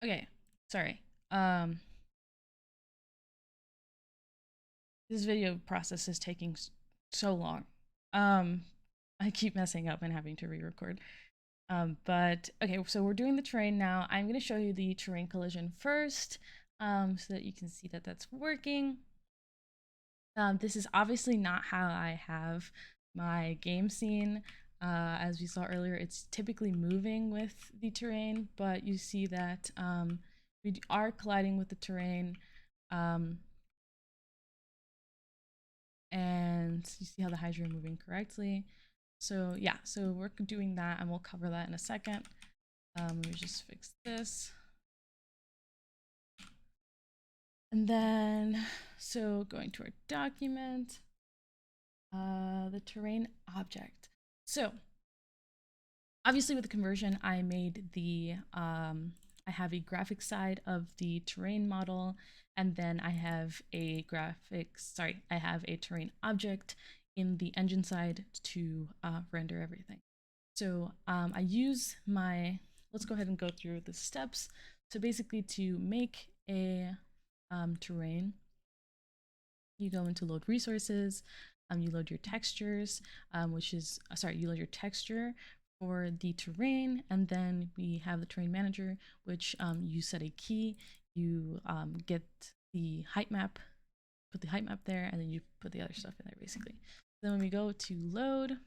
Okay, sorry. This video process is taking so long. Um, I keep messing up and having to re-record. But okay, so we're doing the terrain now. I'm going to show you the terrain collision first, so that you can see that that's working. This is obviously not how I have my game scene. As we saw earlier, it's typically moving with the terrain, but you see that we are colliding with the terrain. Um, and you see how the Hydra are moving correctly. So yeah, so we're doing that and we'll cover that in a second. Let me just fix this. And then, so going to our document, the terrain object. So obviously with the conversion, I made the, I have a graphic side of the terrain model, and then I have a I have a terrain object in the engine side to render everything. So I use my, let's go ahead and go through the steps. So basically to make a terrain, you go into load resources, you load your textures, which is, sorry, you load your texture for the terrain, and then we have the terrain manager, which you set a key, you get the height map, put the height map there, and then you put the other stuff in there basically. Then when we go to load,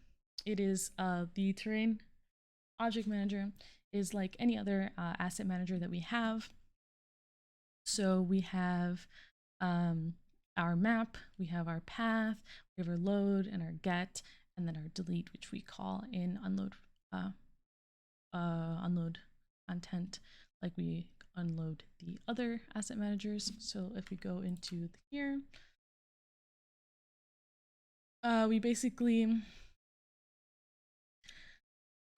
it is the terrain object manager is like any other asset manager that we have. So we have our map, we have our path, we have our load and our get, and then our delete, which we call in unload content, like we unload the other asset managers. So if we go into here, we basically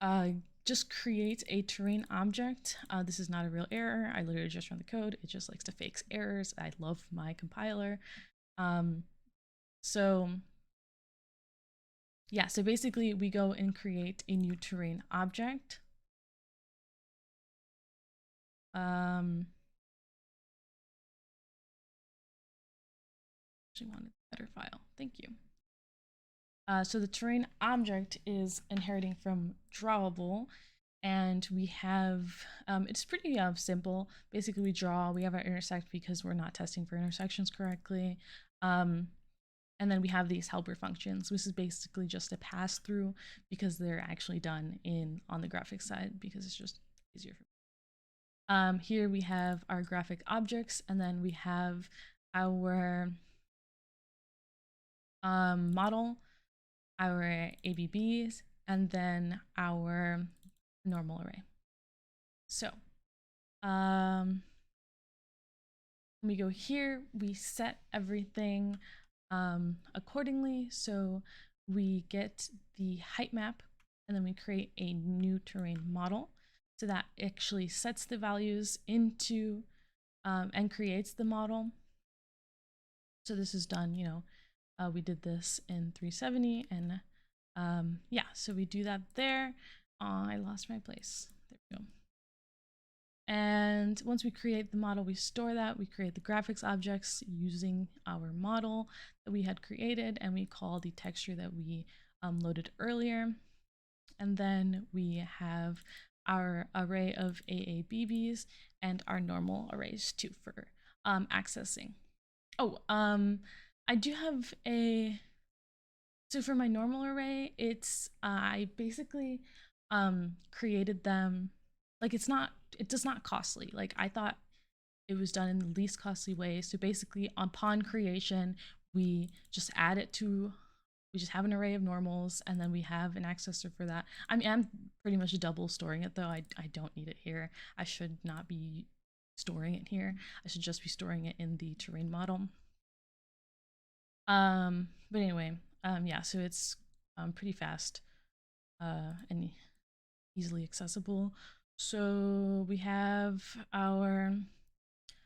uh, just create a terrain object. This is not a real error. I literally just run the code. It just likes to fix errors. I love my compiler. So yeah, so basically we go and create a new terrain object. Actually wanted a better file. Thank you. So the terrain object is inheriting from drawable, and we have, it's pretty simple. Basically we draw, we have our intersect because we're not testing for intersections correctly. And then we have these helper functions. This is basically just a pass through because they're actually done on the graphics side because it's just easier for me. Here we have our graphic objects, and then we have our model, our ABBs, and then our normal array. So when we go here, we set everything accordingly. So we get the height map, and then we create a new terrain model. So that actually sets the values into and creates the model. So this is done, you know, we did this in 370, and yeah, so we do that there. I lost my place. There we go. And once we create the model, we store that. We create the graphics objects using our model that we had created, and we call the texture that we loaded earlier. And then we have our array of AABBs and our normal arrays too for accessing. Oh, I do have a, so for my normal array, it's, I basically created them, like it does not costly. Like I thought it was done in the least costly way. So basically upon creation, we just add it to, we just have an array of normals, and then we have an accessor for that. I mean, I'm pretty much double storing it though. I don't need it here. I should not be storing it here. I should just be storing it in the terrain model. But anyway, yeah, so it's pretty fast and easily accessible. So we have our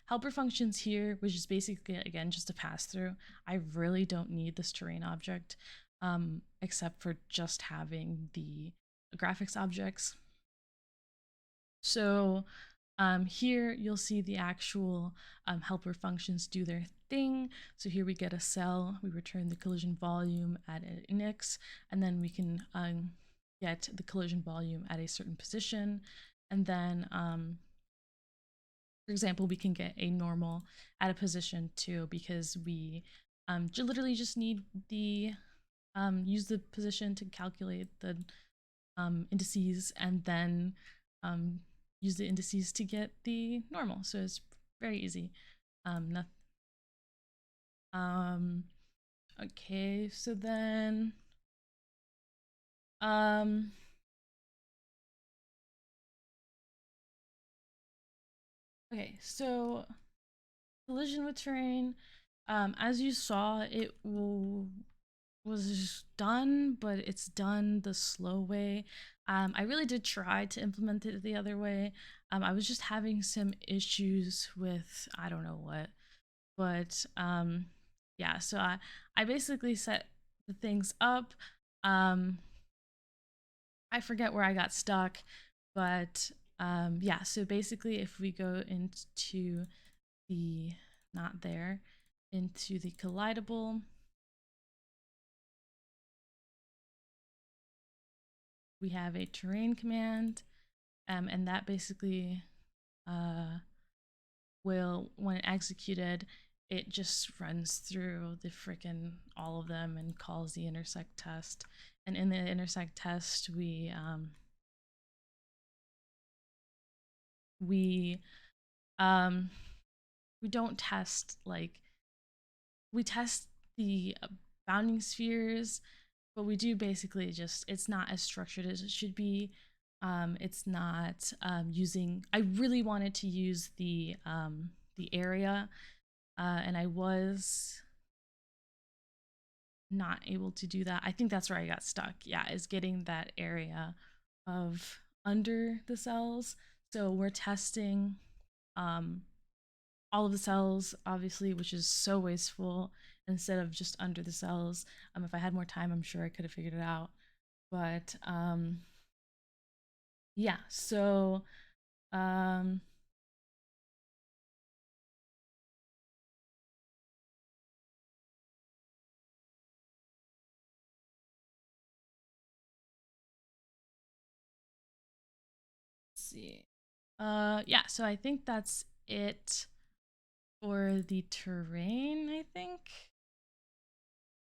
helper functions here, which is basically, again, just a pass through. I really don't need this terrain object, except for just having the graphics objects. So Here you'll see the actual helper functions do their thing. So here we get a cell, we return the collision volume at an index, and then we can get the collision volume at a certain position. And then, for example, we can get a normal at a position too, because we literally just need the use the position to calculate the indices, and then use the indices to get the normal. So it's very easy. Nothing. Okay, so then okay, so collision with terrain. As you saw, it was done, but it's done the slow way. I really did try to implement it the other way. I was just having some issues with I don't know what, but yeah. So I basically set the things up. I forget where I got stuck, but yeah. So basically, if we go into the not there into the collidable, we have a terrain command, and that basically will, when it executed, it just runs through the frickin' all of them and calls the intersect test. And in the intersect test, we um, we don't test like we test the bounding spheres, but we do basically just, it's not as structured as it should be. It's not using, I really wanted to use the area, and I was not able to do that. I think that's where I got stuck. Yeah, is getting that area of under the cells. So we're testing um, all of the cells, obviously, which is so wasteful, instead of just under the cells. If I had more time, I'm sure I could have figured it out. But yeah, so um, let's see. Yeah, so I think that's it for the terrain, I think.